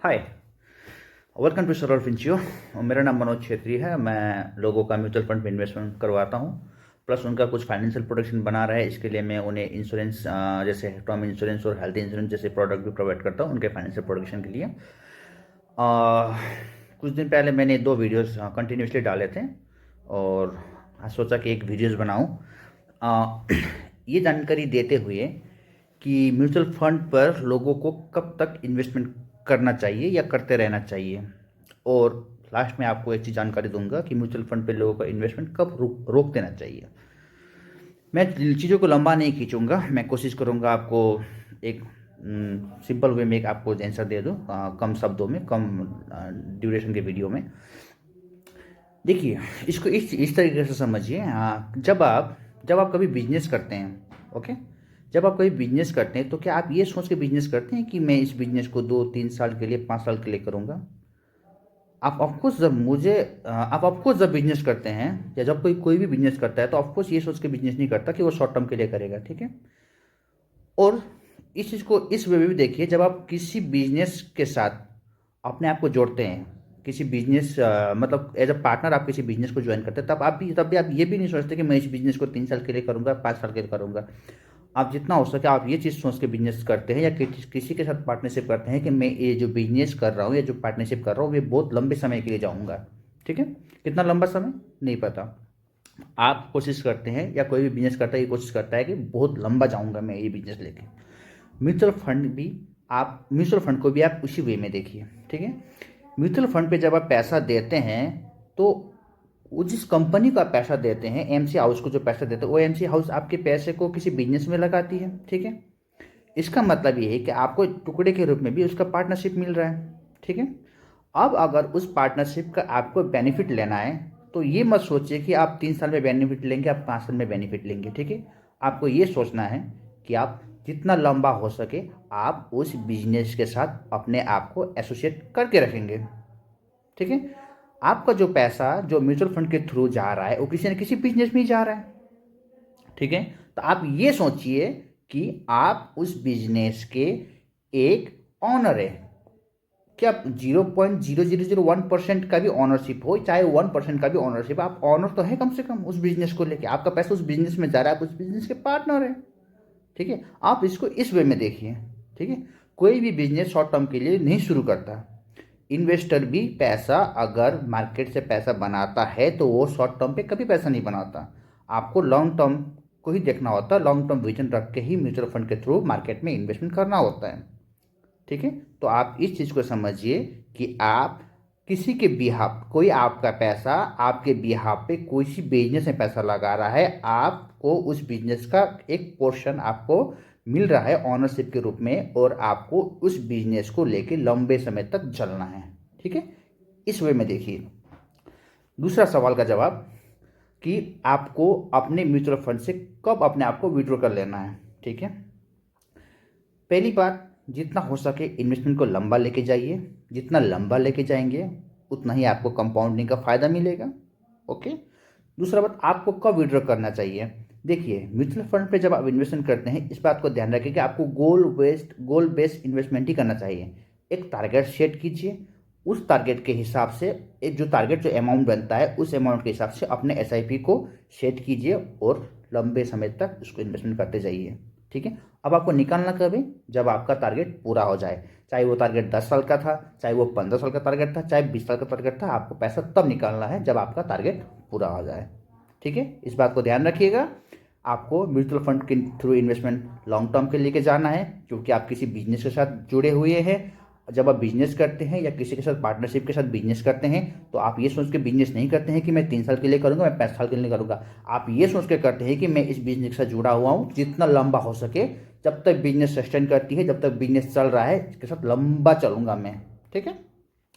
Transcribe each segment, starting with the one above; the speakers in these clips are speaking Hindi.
हाय, वेलकम टू सरल फिंचियो। मेरा नाम मनोज छेत्री है। मैं लोगों का म्यूचुअल फंड में इन्वेस्टमेंट करवाता हूँ, प्लस उनका कुछ फाइनेंशियल प्रोटेक्शन बना रहा है। इसके लिए मैं उन्हें इंश्योरेंस जैसे टर्म इंश्योरेंस और हेल्थ इंश्योरेंस जैसे प्रोडक्ट भी प्रोवाइड करता हूँ उनके फाइनेंशियल प्रोटेक्शन के लिए। कुछ दिन पहले मैंने 2 वीडियोस कंटिन्यूसली डाले थे और आज सोचा कि एक वीडियोस बनाऊँ ये जानकारी देते हुए कि म्यूचुअल फंड पर लोगों को कब तक इन्वेस्टमेंट करना चाहिए या करते रहना चाहिए, और लास्ट में आपको एक चीज़ जानकारी दूंगा कि म्यूचुअल फंड पे लोगों का इन्वेस्टमेंट कब रोक देना चाहिए। मैं चीज़ों को लंबा नहीं खींचूंगा, मैं कोशिश करूंगा आपको एक सिंपल वे में एक आपको आंसर दे दूं, कम शब्दों में, कम ड्यूरेशन के वीडियो में। देखिए, इसको इस तरीके से समझिए। जब आप कभी बिजनेस करते हैं, ओके, जब आप कभी बिजनेस करते हैं तो क्या आप ये सोच के बिजनेस करते हैं कि मैं इस बिजनेस को 2-3 साल के लिए, 5 साल के लिए करूँगा? आप ऑफकोर्स जब बिजनेस करते हैं या जब कोई कोई भी बिजनेस करता है तो ऑफकोर्स ये सोच के बिजनेस नहीं करता कि वो शॉर्ट टर्म के लिए करेगा, ठीक है। और इस चीज़ को इस वे में भी देखिए, जब आप किसी बिजनेस के साथ अपने आप को जोड़ते हैं, किसी बिजनेस मतलब एज अ पार्टनर आप किसी बिजनेस को ज्वाइन करते हैं, तब भी आप ये भी नहीं सोचते कि मैं इस बिजनेस को 3 साल के लिए करूँगा, 5 साल के लिए करूँगा। आप जितना हो सके आप ये चीज़ सोच के बिजनेस करते हैं या किसी के साथ पार्टनरशिप करते हैं कि मैं ये जो बिजनेस कर रहा हूँ या जो पार्टनरशिप कर रहा हूँ ये बहुत लंबे समय के लिए जाऊँगा, ठीक है। कितना लंबा समय नहीं पता। आप कोशिश करते हैं या कोई भी बिजनेस करता है ये कोशिश करता है कि बहुत लंबा जाऊँगा मैं ये बिजनेस लेके। म्यूचुअल फंड को भी आप उसी वे में देखिए, ठीक है। म्यूचुअल फंड पे जब आप पैसा देते हैं तो वो जिस कंपनी को आप पैसा देते हैं, एमसी हाउस को जो पैसा देते हैं, वो एमसी हाउस आपके पैसे को किसी बिजनेस में लगाती है, ठीक है। इसका मतलब ये है कि आपको टुकड़े के रूप में भी उसका पार्टनरशिप मिल रहा है, ठीक है। अब अगर उस पार्टनरशिप का आपको बेनिफिट लेना है तो ये मत सोचिए कि आप 3 साल में बेनिफिट लेंगे, आप 5 साल में बेनिफिट लेंगे, ठीक है। आपको ये सोचना है कि आप जितना लंबा हो सके आप उस बिजनेस के साथ अपने आप को एसोसिएट करके रखेंगे, ठीक है। आपका जो पैसा जो म्यूचुअल फंड के थ्रू जा रहा है वो किसी न किसी बिजनेस में ही जा रहा है, ठीक है। तो आप ये सोचिए कि आप उस बिजनेस के एक ऑनर है। क्या 0.0001% का भी ऑनरशिप हो, चाहे 1% का भी ऑनरशिप, आप ऑनर तो है कम से कम उस बिजनेस को लेके। आपका पैसा उस बिजनेस में जा रहा है, आप उस बिजनेस के पार्टनर है, ठीक है। आप इसको इस वे में देखिए, ठीक है। कोई भी बिजनेस शॉर्ट टर्म के लिए नहीं शुरू करता। इन्वेस्टर भी पैसा अगर मार्केट से पैसा बनाता है तो वो शॉर्ट टर्म पे कभी पैसा नहीं बनाता। आपको लॉन्ग टर्म को ही देखना होता है, लॉन्ग टर्म विजन रख के ही म्यूचुअल फंड के थ्रू मार्केट में इन्वेस्टमेंट करना होता है, ठीक है। तो आप इस चीज़ को समझिए कि आप किसी के बिहाफ, कोई आपका पैसा आपके बिहाफ पे कोई सी बिजनेस में पैसा लगा रहा है, आपको उस बिजनेस का एक पोर्शन आपको मिल रहा है ऑनरशिप के रूप में, और आपको उस बिजनेस को लेके लंबे समय तक चलना है, ठीक है। इस वे में देखिए। दूसरा सवाल का जवाब कि आपको अपने म्यूचुअल फंड से कब अपने आप को विड्रॉ कर लेना है, ठीक है। पहली बात, जितना हो सके इन्वेस्टमेंट को लंबा लेके जाइए। जितना लंबा लेके जाएंगे उतना ही आपको कंपाउंडिंग का फ़ायदा मिलेगा, ओके। दूसरा बात, आपको कब विड्रॉ करना चाहिए। देखिए, म्यूचुअल फंड पे जब आप इन्वेस्टमेंट करते हैं इस बात को ध्यान रखिए कि आपको गोल बेस्ड इन्वेस्टमेंट ही करना चाहिए। एक टारगेट सेट कीजिए, उस टारगेट के हिसाब से एक जो अमाउंट बनता है उस अमाउंट के हिसाब से अपने एसआईपी को सेट कीजिए और लंबे समय तक उसको इन्वेस्टमेंट करते जाइए, ठीक है। अब आपको निकालना कब है, जब आपका टारगेट पूरा हो जाए। चाहे वो टारगेट 10 साल का था, चाहे वो 15 साल का टारगेट था, चाहे 20 साल का टारगेट था, आपको पैसा तब निकालना है जब आपका टारगेट पूरा हो जाए, ठीक है। इस बात को ध्यान रखिएगा। आपको म्यूचुअल फंड के थ्रू इन्वेस्टमेंट लॉन्ग टर्म के लेके जाना है, क्योंकि आप किसी बिजनेस के साथ जुड़े हुए हैं। जब आप बिजनेस करते हैं या किसी के साथ पार्टनरशिप के साथ बिजनेस करते हैं तो आप ये सोच के बिजनेस नहीं करते हैं कि मैं 3 साल के लिए करूंगा, मैं 5 साल के लिए करूंगा। आप ये सोच के करते हैं कि मैं इस बिजनेस के साथ जुड़ा हुआ हूँ, जितना लंबा हो सके, जब तक बिजनेस सस्टेन करती है, जब तक बिजनेस चल रहा है, इसके साथ लंबा चलूंगा मैं, ठीक है।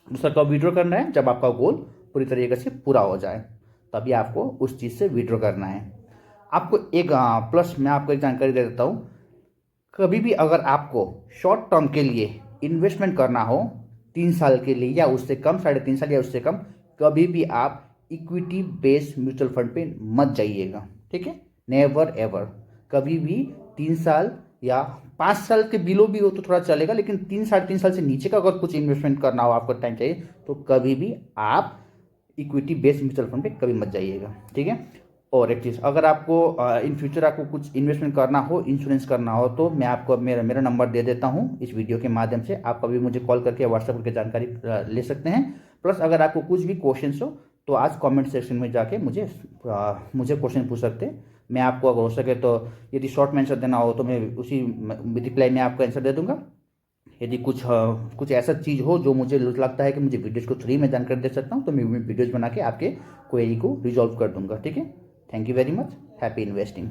दूसरा कब विड्रॉ करना है, जब आपका गोल पूरी तरीके से पूरा हो जाए, तभी आपको उस चीज़ से विड्रॉ करना है। आपको एक प्लस मैं आपको एक जानकारी दे देता हूँ। कभी भी अगर आपको शॉर्ट टर्म के लिए इन्वेस्टमेंट करना हो, 3 साल के लिए या उससे कम, 3.5 साल या उससे कम, कभी भी आप इक्विटी बेस्ड म्यूचुअल फंड पे मत जाइएगा, ठीक है। नेवर एवर, कभी भी 3 साल या 5 साल के बिलो भी हो तो थोड़ा चलेगा, लेकिन 3 साढ़े 3 साल से नीचे का अगर कुछ इन्वेस्टमेंट करना हो, आपको टाइम चाहिए, तो कभी भी आप इक्विटी बेस्ड म्यूचुअल फंड पे कभी मत जाइएगा, ठीक है। और एक चीज़, अगर आपको इन फ्यूचर आपको कुछ इन्वेस्टमेंट करना हो, इंश्योरेंस करना हो, तो मैं आपको अब मेरा मेरा नंबर दे देता हूँ इस वीडियो के माध्यम से। आप कभी मुझे कॉल करके व्हाट्सएप करके जानकारी ले सकते हैं। प्लस अगर आपको कुछ भी क्वेश्चंस हो तो आज कमेंट सेक्शन में जाके मुझे क्वेश्चन पूछ सकते हैं। मैं आपको अगर हो सके तो यदि शॉर्ट में आंसर देना हो तो मैं उसी रिप्लाई में आपको आंसर दे दूंगा। यदि कुछ ऐसा चीज़ हो जो मुझे लगता है कि मुझे वीडियोज़ को फ्री में जानकारी दे सकता हूँ, तो मैं वीडियोज़ बना के आपके क्वेरी को रिजॉल्व कर दूंगा, ठीक है। Thank you very much. Happy investing.